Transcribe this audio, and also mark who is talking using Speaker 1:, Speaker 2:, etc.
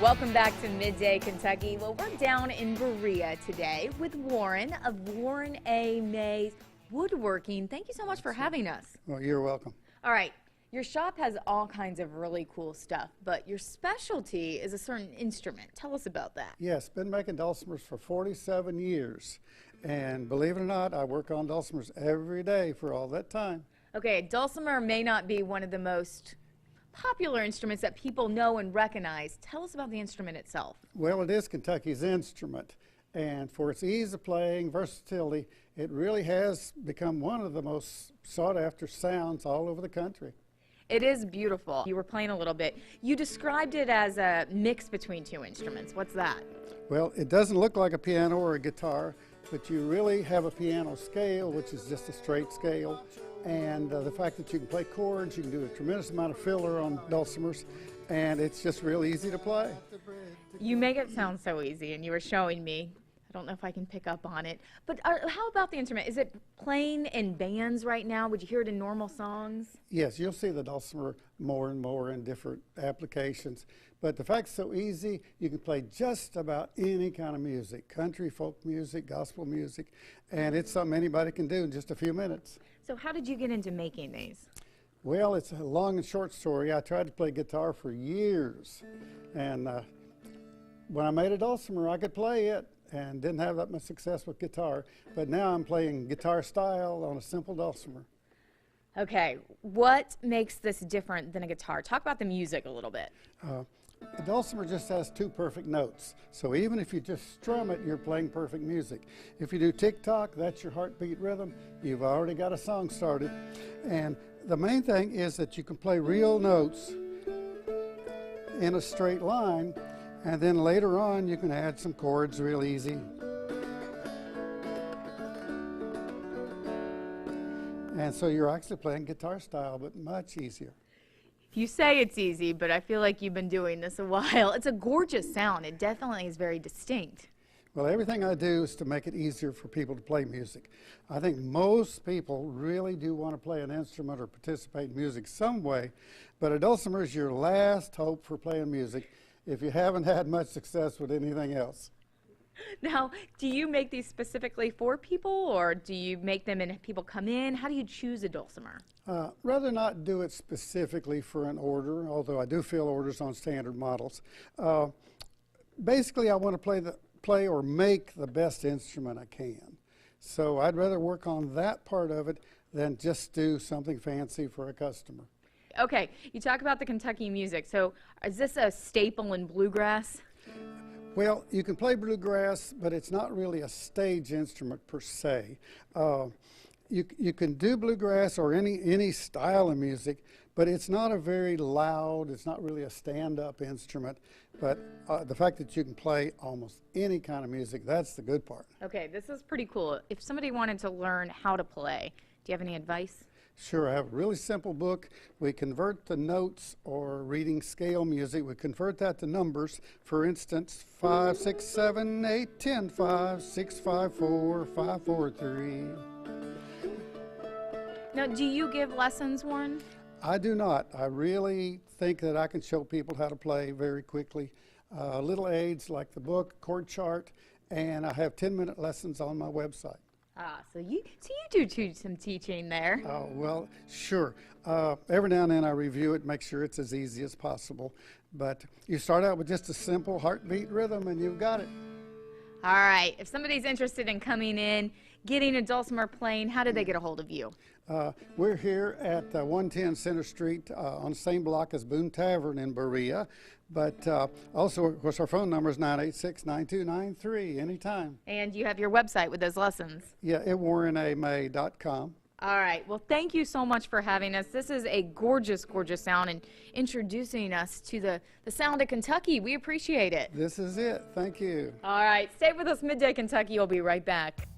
Speaker 1: Welcome back to Midday Kentucky. Well, we're down in Berea today with Warren of Warren A. Mays Woodworking. Thank you so much for having us.
Speaker 2: Well, you're welcome.
Speaker 1: All right, your shop has all kinds of really cool stuff, but your specialty is a certain instrument. Tell us about that.
Speaker 2: Yes, been making dulcimers for 47 years. And believe it or not, I work on dulcimers every day for all that time.
Speaker 1: Okay, a dulcimer may not be one of the most popular instruments that people know and recognize. Tell us about the instrument itself.
Speaker 2: Well, it is Kentucky's instrument, and for its ease of playing, versatility, it really has become one of the most sought after sounds all over the country.
Speaker 1: It is beautiful. You were playing a little bit. You described it as a mix between two instruments. What's that?
Speaker 2: Well, it doesn't look like a piano or a guitar, but you really have a piano scale, which is just a straight scale. And the fact that you can play chords, you can do a tremendous amount of filler on dulcimers, and it's just real easy to play.
Speaker 1: You make it sound so easy, and you were showing me. I don't know if I can pick up on it. But how about the instrument? Is it playing in bands right now? Would you hear it in normal songs?
Speaker 2: Yes, you'll see the dulcimer more and more in different applications. But the fact it's so easy, you can play just about any kind of music, country, folk music, gospel music, and it's something anybody can do in just a few minutes.
Speaker 1: So how did you get into making these?
Speaker 2: Well, it's a long and short story. I tried to play guitar for years, and when I made a dulcimer, I could play it and didn't have that much success with guitar, but now I'm playing guitar style on a simple dulcimer.
Speaker 1: Okay, what makes this different than a guitar? Talk about the music a little bit.
Speaker 2: The dulcimer just has two perfect notes, so even if you just strum it, you're playing perfect music. If you do tick-tock, that's your heartbeat rhythm. You've already got a song started. And the main thing is that you can play real notes in a straight line, and then later on you can add some chords real easy. And so you're actually playing guitar style, but much easier.
Speaker 1: You say it's easy, but I feel like you've been doing this a while. It's a gorgeous sound. It definitely is very distinct.
Speaker 2: Well, everything I do is to make it easier for people to play music. I think most people really do want to play an instrument or participate in music some way, but a dulcimer is your last hope for playing music if you haven't had much success with anything else.
Speaker 1: Now, do you make these specifically for people, or do you make them and people come in? How do you choose a dulcimer?
Speaker 2: Rather not do it specifically for an order, although I do fill orders on standard models. Basically, I want to play or make the best instrument I can. So I'd rather work on that part of it than just do something fancy for a customer.
Speaker 1: Okay, you talk about the Kentucky music. So is this a staple in bluegrass?
Speaker 2: Well, you can play bluegrass, but it's not really a stage instrument per se. You can do bluegrass or any style of music, but it's not a very loud, it's not really a stand-up instrument. But the fact that you can play almost any kind of music, that's the good part.
Speaker 1: Okay, this is pretty cool. If somebody wanted to learn how to play, do you have any advice?
Speaker 2: Sure, I have a really simple book. We convert the notes or reading scale music, we convert that to numbers. For instance, 5, 6, 7, 8, 10, 5, 6, 5, 4, 5, 4, 3.
Speaker 1: Now, do you give lessons, Warren?
Speaker 2: I do not. I really think that I can show people how to play very quickly. Little aids like the book, chord chart, and I have 10-minute lessons on my website.
Speaker 1: So you do some teaching there.
Speaker 2: Oh, well, sure. Every now and then I review it, make sure it's as easy as possible. But you start out with just a simple heartbeat rhythm and you've got it.
Speaker 1: All right. If somebody's interested in coming in, getting a dulcimer playing, how do they get a hold of you?
Speaker 2: We're here at 110 Center Street on the same block as Boone Tavern in Berea. But also, of course, our phone number is 986-9293 anytime.
Speaker 1: And you have your website with those lessons.
Speaker 2: Yeah, at warrenamay.com.
Speaker 1: All right. Well, thank you so much for having us. This is a gorgeous, gorgeous sound and introducing us to the sound of Kentucky. We appreciate it.
Speaker 2: This is it. Thank you.
Speaker 1: All right. Stay with us, Midday Kentucky. We'll be right back.